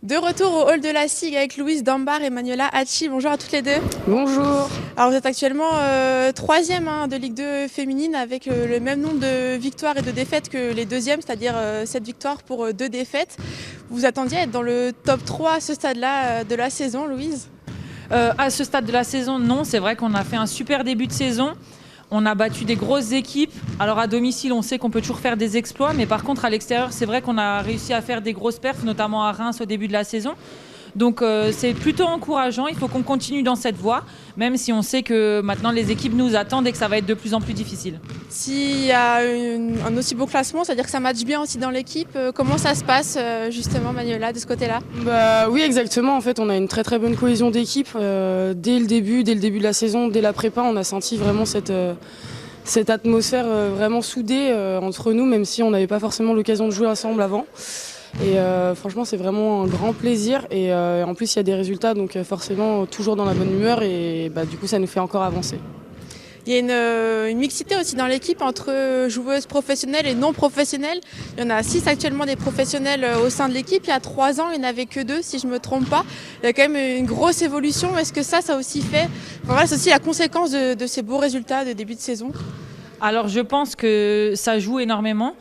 De retour au hall de la SIG avec Louise Dambar et Manuela Hachi. Bonjour à toutes les deux. Bonjour. Alors vous êtes actuellement troisième de Ligue 2 féminine avec le même nombre de victoires et de défaites que les deuxièmes, c'est-à-dire 7 victoires pour 2 défaites. Vous attendiez à être dans le top 3 à ce stade-là de la saison, Louise? À ce stade de la saison, non. C'est vrai qu'on a fait un super début de saison. On a battu des grosses équipes. Alors à domicile, on sait qu'on peut toujours faire des exploits. Mais par contre, à l'extérieur, c'est vrai qu'on a réussi à faire des grosses perfs, notamment à Reims au début de la saison. Donc c'est plutôt encourageant. Il faut qu'on continue dans cette voie, même si on sait que maintenant les équipes nous attendent et que ça va être de plus en plus difficile. S'il y a un aussi beau classement, c'est-à-dire que ça matche bien aussi dans l'équipe. Comment ça se passe justement, Manuela, de ce côté-là? Oui, exactement. En fait, on a une très très bonne cohésion d'équipe. Dès le début de la saison, dès la prépa, on a senti vraiment cette atmosphère vraiment soudée entre nous, même si on n'avait pas forcément l'occasion de jouer ensemble avant. Et franchement, c'est vraiment un grand plaisir. Et en plus, il y a des résultats, donc forcément, toujours dans la bonne humeur. Et du coup, ça nous fait encore avancer. Il y a une mixité aussi dans l'équipe entre joueuses professionnelles et non professionnelles. Il y en a 6 actuellement des professionnels au sein de l'équipe. Il y a 3 ans, il n'y en avait que 2, si je ne me trompe pas. Il y a quand même une grosse évolution. Est-ce que ça aussi fait... Voilà, c'est aussi la conséquence de ces beaux résultats de début de saison? Alors je pense que ça joue énormément.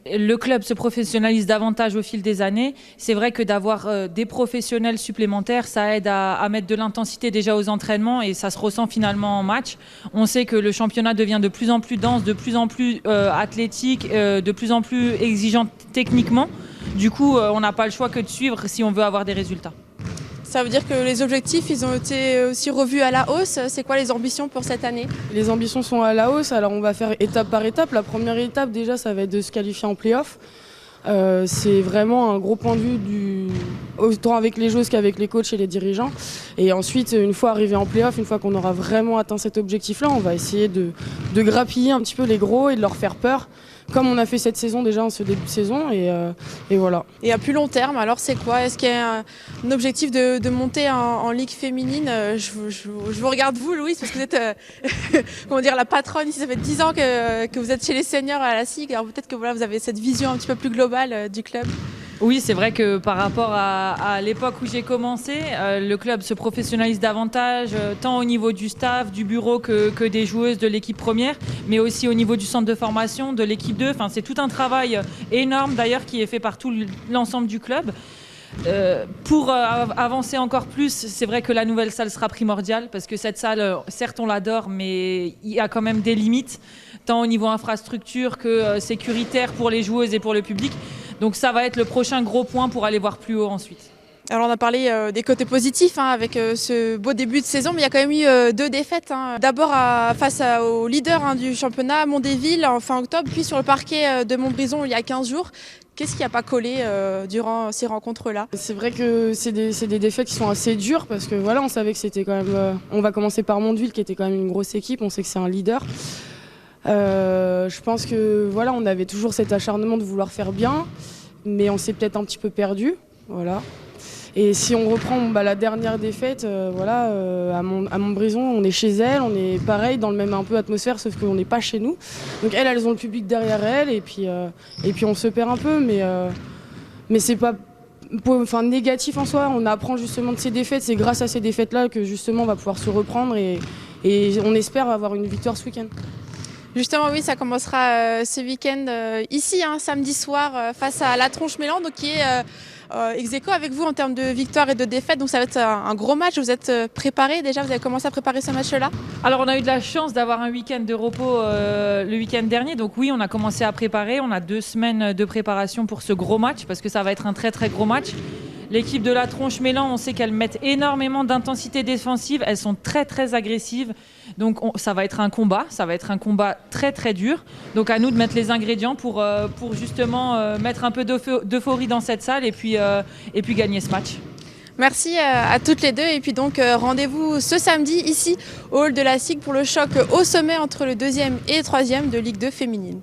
Le club se professionnalise davantage au fil des années. C'est vrai que d'avoir des professionnels supplémentaires, ça aide à mettre de l'intensité déjà aux entraînements et ça se ressent finalement en match. On sait que le championnat devient de plus en plus dense, de plus en plus athlétique, de plus en plus exigeant techniquement. Du coup, on n'a pas le choix que de suivre si on veut avoir des résultats. Ça veut dire que les objectifs, ils ont été aussi revus à la hausse. C'est quoi les ambitions pour cette année? Les ambitions sont à la hausse. Alors, on va faire étape par étape. La première étape, déjà, ça va être de se qualifier en play-off. C'est vraiment un gros point de vue autant avec les joueuses qu'avec les coachs et les dirigeants. Et ensuite, une fois arrivé en play-off, une fois qu'on aura vraiment atteint cet objectif-là, on va essayer de grappiller un petit peu les gros et de leur faire peur, comme on a fait cette saison déjà en ce début de saison. Et voilà. Et à plus long terme, alors c'est quoi? Est-ce qu'il y a un objectif de monter en Ligue féminine? Je vous regarde vous, Louise, parce que vous êtes comment dire, la patronne ici. Ça fait 10 ans que vous êtes chez les seniors à la SIG. Alors peut-être que voilà, vous avez cette vision un petit peu plus globale du club. Oui, c'est vrai que par rapport à l'époque où j'ai commencé, le club se professionnalise davantage, tant au niveau du staff, du bureau que des joueuses de l'équipe première, mais aussi au niveau du centre de formation, de l'équipe 2. Enfin, c'est tout un travail énorme d'ailleurs qui est fait par tout l'ensemble du club. Pour avancer encore plus, c'est vrai que la nouvelle salle sera primordiale parce que cette salle, certes on l'adore, mais il y a quand même des limites, tant au niveau infrastructure que sécuritaire pour les joueuses et pour le public. Donc ça va être le prochain gros point pour aller voir plus haut ensuite. Alors on a parlé des côtés positifs avec ce beau début de saison, mais il y a quand même eu 2 défaites. D'abord face au leader du championnat, Mondéville, en fin octobre, puis sur le parquet de Montbrison il y a 15 jours. Qu'est-ce qui n'a pas collé durant ces rencontres-là? C'est vrai que c'est des défaites qui sont assez dures parce que voilà, on savait que c'était quand même... on va commencer par Mondeville qui était quand même une grosse équipe, on sait que c'est un leader. Je pense que voilà, on avait toujours cet acharnement de vouloir faire bien, mais on s'est peut-être un petit peu perdu. Voilà. Et si on reprend la dernière défaite, à Montbrison, on est chez elles, on est pareil dans le même un peu atmosphère, sauf qu'on n'est pas chez nous. Donc elles ont le public derrière elles, et puis on se perd un peu, mais c'est pas négatif en soi. On apprend justement de ces défaites, c'est grâce à ces défaites-là que justement on va pouvoir se reprendre et on espère avoir une victoire ce week-end. Justement, oui, ça commencera ce week-end ici, samedi soir, face à La Tronche-Mélan, donc qui est ex-aequo avec vous en termes de victoire et de défaite. Donc ça va être un gros match. Vous êtes préparés déjà? Vous avez commencé à préparer ce match-là? Alors on a eu de la chance d'avoir un week-end de repos le week-end dernier. Donc oui, on a commencé à préparer. On a 2 semaines de préparation pour ce gros match parce que ça va être un très très gros match. L'équipe de La Tronche-Mélan, on sait qu'elles mettent énormément d'intensité défensive. Elles sont très très agressives. Donc ça va être un combat. Ça va être un combat très très dur. Donc à nous de mettre les ingrédients pour justement mettre un peu d'euphorie dans cette salle et puis gagner ce match. Merci à toutes les deux. Et puis donc rendez-vous ce samedi ici au hall de la SIG pour le choc au sommet entre le 2e et le 3e de Ligue 2 féminine.